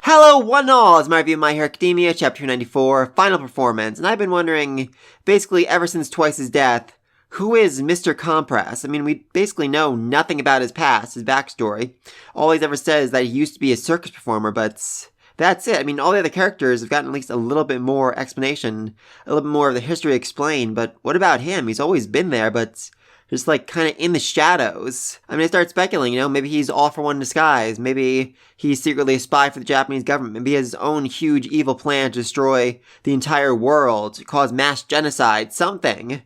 Hello, one and all! It's my review of My Hero Academia, Chapter 94, Final Performance, and I've been wondering, basically ever since Twice's death, who is Mr. Compress? I mean, we basically know nothing about his past, his backstory. All he's ever said is that he used to be a circus performer, but that's it. I mean, all the other characters have gotten at least a little bit more explanation, a little bit more of the history explained, but what about him? He's always been there, but just like kind of in the shadows. I mean, I started speculating, maybe he's all for one in disguise. Maybe he's secretly a spy for the Japanese government. Maybe he has his own huge evil plan to destroy the entire world, to cause mass genocide, something.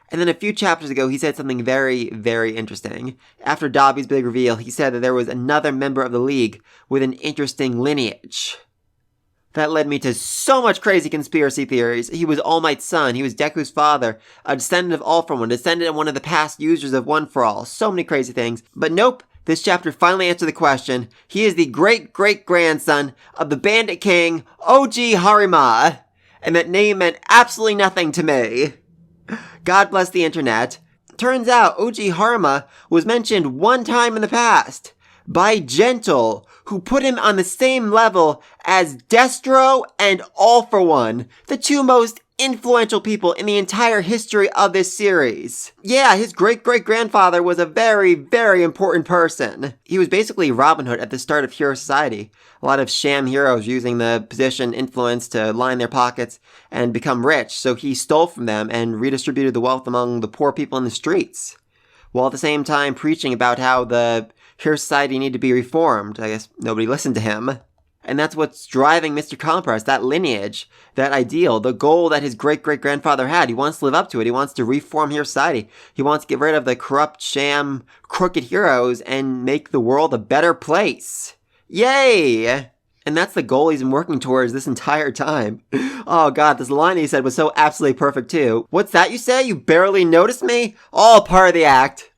And then a few chapters ago, he said something very, very interesting. After Dobby's big reveal, he said that there was another member of the League with an interesting lineage. That led me to so much crazy conspiracy theories. He was All Might's son. He was Deku's father. A descendant of All For One. A descendant of one of the past users of One For All. So many crazy things. But nope. This chapter finally answered the question. He is the great-great-grandson of the Bandit King, OG Harima. And that name meant absolutely nothing to me. God bless the internet. Turns out OG Harima was mentioned one time in the past. By Gentle, who put him on the same level as Destro and All For One, the two most influential people in the entire history of this series. Yeah, his great-great-grandfather was a very, very important person. He was basically Robin Hood at the start of Hero Society. A lot of sham heroes using the position influence to line their pockets and become rich, so he stole from them and redistributed the wealth among the poor people in the streets, while at the same time preaching about how the Hero Society needed to be reformed. I guess nobody listened to him. And that's what's driving Mr. Compress, that lineage, that ideal, the goal that his great-great-grandfather had. He wants to live up to it. He wants to reform Hero Society. He wants to get rid of the corrupt, sham, crooked heroes and make the world a better place. Yay! And that's the goal he's been working towards this entire time. Oh god, this line he said was so absolutely perfect too. What's that you say? You barely noticed me? All part of the act.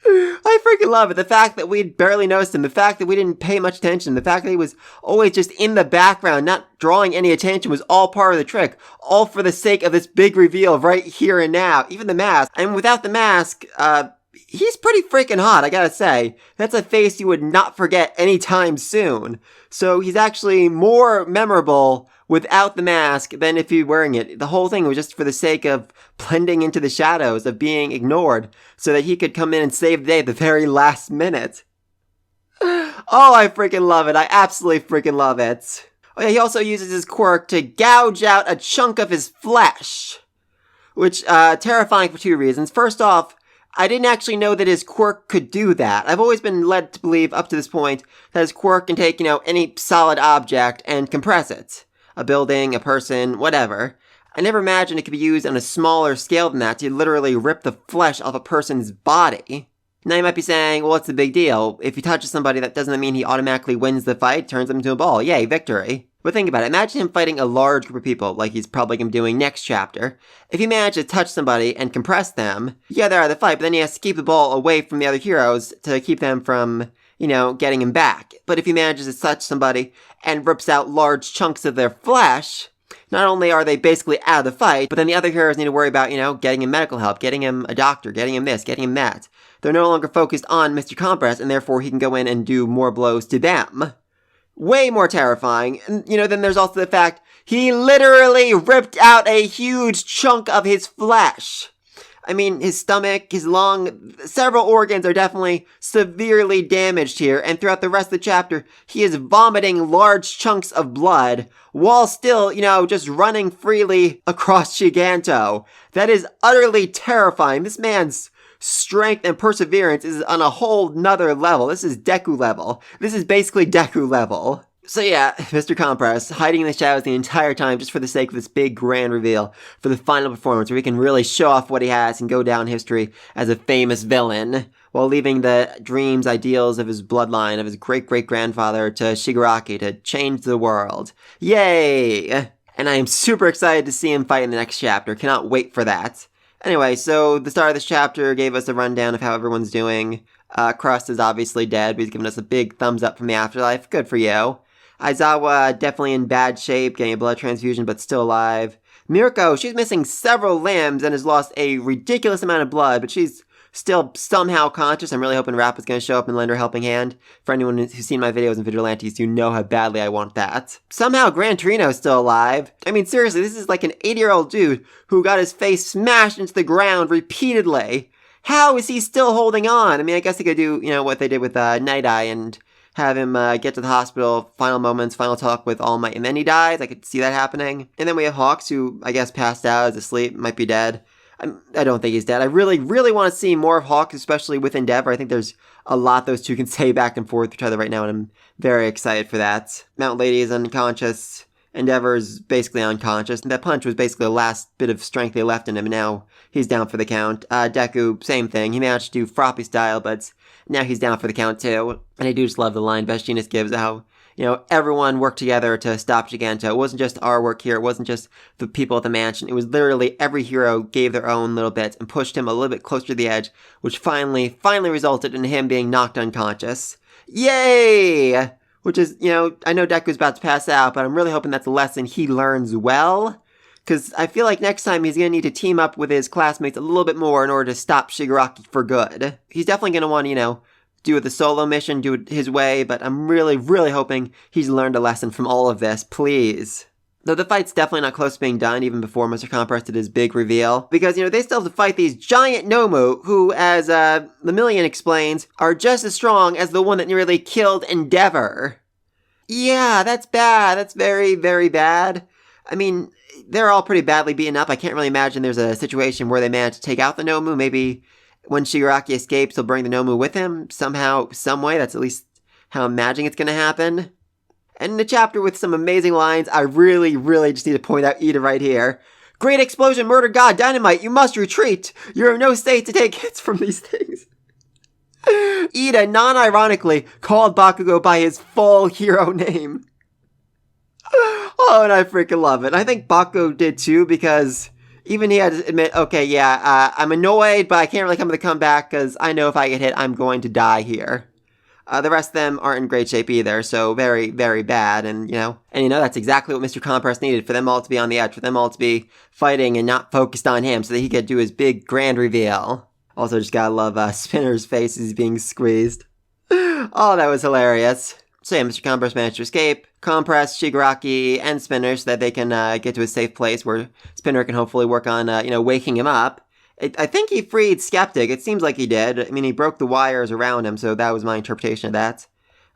I freaking love it. The fact that we'd barely noticed him, the fact that we didn't pay much attention, the fact that he was always just in the background, not drawing any attention, was all part of the trick. All for the sake of this big reveal right here and now. Even the mask. And without the mask, he's pretty freaking hot, I gotta say. That's a face you would not forget anytime soon. So he's actually more memorable without the mask than if he were wearing it. The whole thing was just for the sake of blending into the shadows, of being ignored, so that he could come in and save the day at the very last minute. Oh, I freaking love it. I absolutely freaking love it. Oh yeah, he also uses his quirk to gouge out a chunk of his flesh, which, terrifying for two reasons. First off, I didn't actually know that his quirk could do that. I've always been led to believe, up to this point, that his quirk can take, any solid object and compress it. A building, a person, whatever. I never imagined it could be used on a smaller scale than that to literally rip the flesh off a person's body. Now you might be saying, well, what's the big deal? If he touches somebody, that doesn't mean he automatically wins the fight, turns them into a ball. Yay, victory. But think about it. Imagine him fighting a large group of people, like he's probably going to be doing next chapter. If you manage to touch somebody and compress them, yeah, they're out of the fight, but then he has to keep the ball away from the other heroes to keep them from, getting him back. But if he manages to touch somebody and rips out large chunks of their flesh, not only are they basically out of the fight, but then the other heroes need to worry about, getting him medical help, getting him a doctor, getting him this, getting him that. They're no longer focused on Mr. Compress, and therefore he can go in and do more blows to them. Way more terrifying. And, then there's also the fact he literally ripped out a huge chunk of his flesh. I mean, his stomach, his lung, several organs are definitely severely damaged here, and throughout the rest of the chapter, he is vomiting large chunks of blood, while still, just running freely across Giganto. That is utterly terrifying. This man's strength and perseverance is on a whole nother level. This is Deku level. This is basically Deku level. So yeah, Mr. Compress, hiding in the shadows the entire time just for the sake of this big grand reveal for the final performance where he can really show off what he has and go down history as a famous villain, while leaving the dreams, ideals of his bloodline, of his great-great-grandfather to Shigaraki to change the world. Yay! And I am super excited to see him fight in the next chapter. Cannot wait for that. Anyway, so the start of this chapter gave us a rundown of how everyone's doing. Crust is obviously dead, but he's given us a big thumbs up from the afterlife. Good for you. Aizawa, definitely in bad shape, getting a blood transfusion, but still alive. Mirko, she's missing several limbs and has lost a ridiculous amount of blood, but she's still somehow conscious. I'm really hoping Rappa's going to show up and lend her a helping hand. For anyone who's seen my videos in Vigilantes, you know how badly I want that. Somehow Gran Torino's still alive. I mean, seriously, this is like an 80-year-old dude who got his face smashed into the ground repeatedly. How is he still holding on? I mean, I guess they could do, what they did with Night Eye and have him get to the hospital, final moments, final talk with All Might, and then he dies. I could see that happening. And then we have Hawks, who I guess passed out, is asleep, might be dead. I don't think he's dead. I really, really want to see more of Hawks, especially with Endeavor. I think there's a lot those two can say back and forth with each other right now, and I'm very excited for that. Mount Lady is unconscious. Endeavor's basically unconscious. That punch was basically the last bit of strength they left in him, and now he's down for the count. Deku, same thing. He managed to do Froppy style, but now he's down for the count too. And I do just love the line Best Genius gives, how, everyone worked together to stop Giganta. It wasn't just our work here. It wasn't just the people at the mansion. It was literally every hero gave their own little bit and pushed him a little bit closer to the edge, which finally resulted in him being knocked unconscious. Yay! Which is, I know Deku's about to pass out, but I'm really hoping that's a lesson he learns well. Because I feel like next time he's going to need to team up with his classmates a little bit more in order to stop Shigaraki for good. He's definitely going to want to, do the solo mission, do it his way, but I'm really, really hoping he's learned a lesson from all of this, please. Though the fight's definitely not close to being done, even before Mr. Compress did his big reveal. Because, they still have to fight these giant Nomu, who, as Lemillion explains, are just as strong as the one that nearly killed Endeavor. Yeah, that's bad. That's very, very bad. I mean, they're all pretty badly beaten up. I can't really imagine there's a situation where they manage to take out the Nomu. Maybe when Shigaraki escapes, he'll bring the Nomu with him somehow, some way. That's at least how I'm imagining it's going to happen. And in the chapter with some amazing lines, I really, really just need to point out Ida right here. Great explosion, murder god, dynamite, you must retreat. You're in no state to take hits from these things. Ida, non-ironically, called Bakugo by his full hero name. Oh, and I freaking love it. I think Bakugo did too, because even he had to admit, okay, yeah, I'm annoyed, but I can't really come to the comeback, because I know if I get hit, I'm going to die here. The rest of them aren't in great shape either, so very, very bad, and that's exactly what Mr. Compress needed, for them all to be on the edge, for them all to be fighting and not focused on him, so that he could do his big grand reveal. Also, just gotta love Spinner's face as he's being squeezed. Oh, that was hilarious. So yeah, Mr. Compress managed to escape, Compress, Shigaraki, and Spinner, so that they can get to a safe place where Spinner can hopefully work on, waking him up. I think he freed Skeptic. It seems like he did. I mean, he broke the wires around him, so that was my interpretation of that.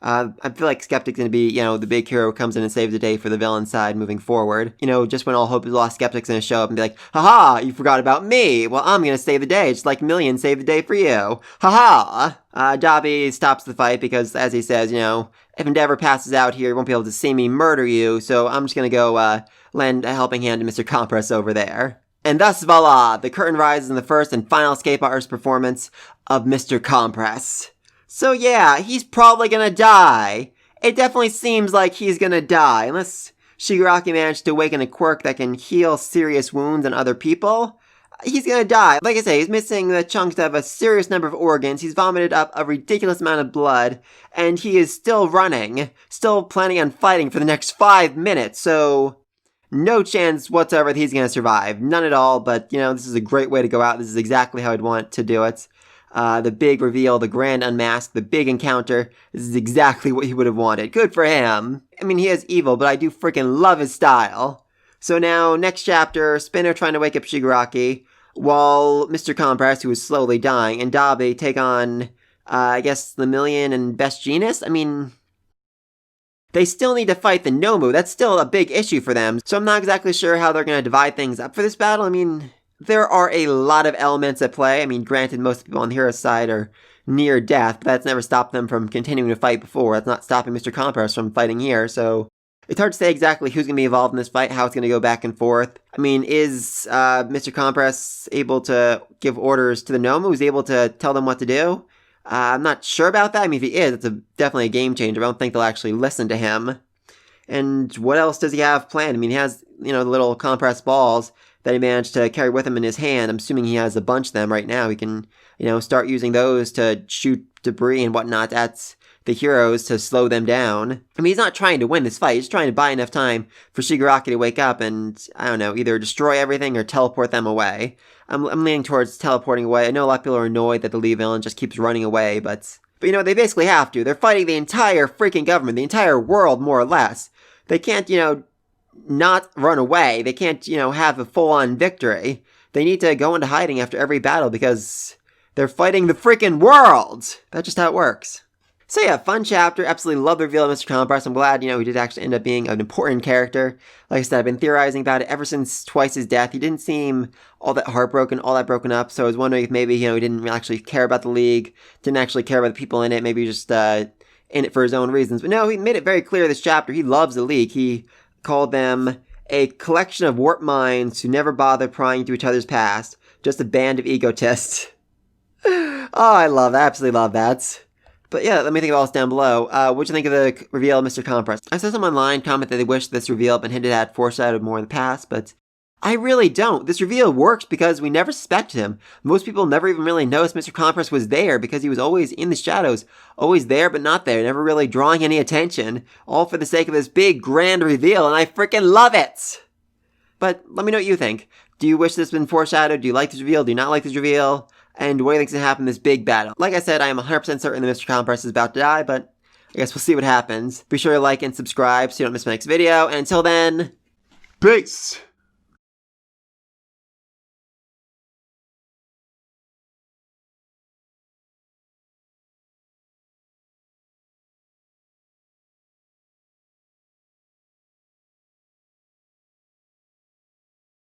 I feel like Skeptic's going to be, the big hero who comes in and saves the day for the villain side moving forward. Just when all hope is lost, Skeptic's going to show up and be like, haha, you forgot about me. Well, I'm going to save the day, just like Million saved the day for you. Haha. Dabi stops the fight because, as he says, if Endeavor passes out here, he won't be able to see me murder you, so I'm just going to go lend a helping hand to Mr. Compress over there. And thus, voila, the curtain rises in the first and final escape artist performance of Mr. Compress. So yeah, he's probably gonna die. It definitely seems like he's gonna die, unless Shigaraki managed to awaken a quirk that can heal serious wounds on other people. He's gonna die. Like I say, he's missing the chunks of a serious number of organs, he's vomited up a ridiculous amount of blood, and he is still running, still planning on fighting for the next 5 minutes, so no chance whatsoever that he's going to survive. None at all, but, this is a great way to go out. This is exactly how I'd want to do it. The big reveal, the grand unmask, the big encounter. This is exactly what he would have wanted. Good for him. I mean, he is evil, but I do freaking love his style. So now, next chapter, Spinner trying to wake up Shigaraki, while Mr. Compress, who is slowly dying, and Dabi take on, I guess, Lemillion and Best Genius? I mean, they still need to fight the Nomu. That's still a big issue for them. So I'm not exactly sure how they're going to divide things up for this battle. I mean, there are a lot of elements at play. I mean, granted, most people on the hero's side are near death, but that's never stopped them from continuing to fight before. That's not stopping Mr. Compress from fighting here, so it's hard to say exactly who's going to be involved in this fight, how it's going to go back and forth. I mean, is Mr. Compress able to give orders to the Nomu? Is he able to tell them what to do? I'm not sure about that. I mean, if he is, it's definitely a game changer. I don't think they'll actually listen to him. And what else does he have planned? I mean, he has, the little compressed balls that he managed to carry with him in his hand. I'm assuming he has a bunch of them right now. He can, start using those to shoot debris and whatnot. That's the heroes to slow them down. I mean, he's not trying to win this fight. He's trying to buy enough time for Shigaraki to wake up and, I don't know, either destroy everything or teleport them away. I'm leaning towards teleporting away. I know a lot of people are annoyed that the lead villain just keeps running away, but you know, they basically have to. They're fighting the entire freaking government, the entire world, more or less. They can't, you know, not run away. They can't, you know, have a full-on victory. They need to go into hiding after every battle because they're fighting the freaking world! That's just how it works. So yeah, fun chapter. Absolutely love the reveal of Mr. Compress. I'm glad, you know, he did actually end up being an important character. Like I said, I've been theorizing about it ever since Twice's death. He didn't seem all that heartbroken, all that broken up, so I was wondering if maybe, you know, he didn't actually care about the League, didn't actually care about the people in it, maybe just in it for his own reasons. But no, he made it very clear this chapter. He loves the League. He called them a collection of warped minds who never bother prying into each other's past. Just a band of egotists. Oh, I love that. Absolutely love that. But yeah, let me think of all this down below. What'd you think of the reveal of Mr. Compress? I saw some online comment that they wish this reveal had been hinted at, foreshadowed more in the past, but I really don't. This reveal works because we never suspected him. Most people never even really noticed Mr. Compress was there because he was always in the shadows. Always there, but not there. Never really drawing any attention. All for the sake of this big, grand reveal, and I freaking love it! But let me know what you think. Do you wish this had been foreshadowed? Do you like this reveal? Do you not like this reveal? And what do you think's gonna happen in this big battle? Like I said, I am 100% certain that Mr. Compress is about to die, but I guess we'll see what happens. Be sure to like and subscribe so you don't miss my next video, and until then, peace!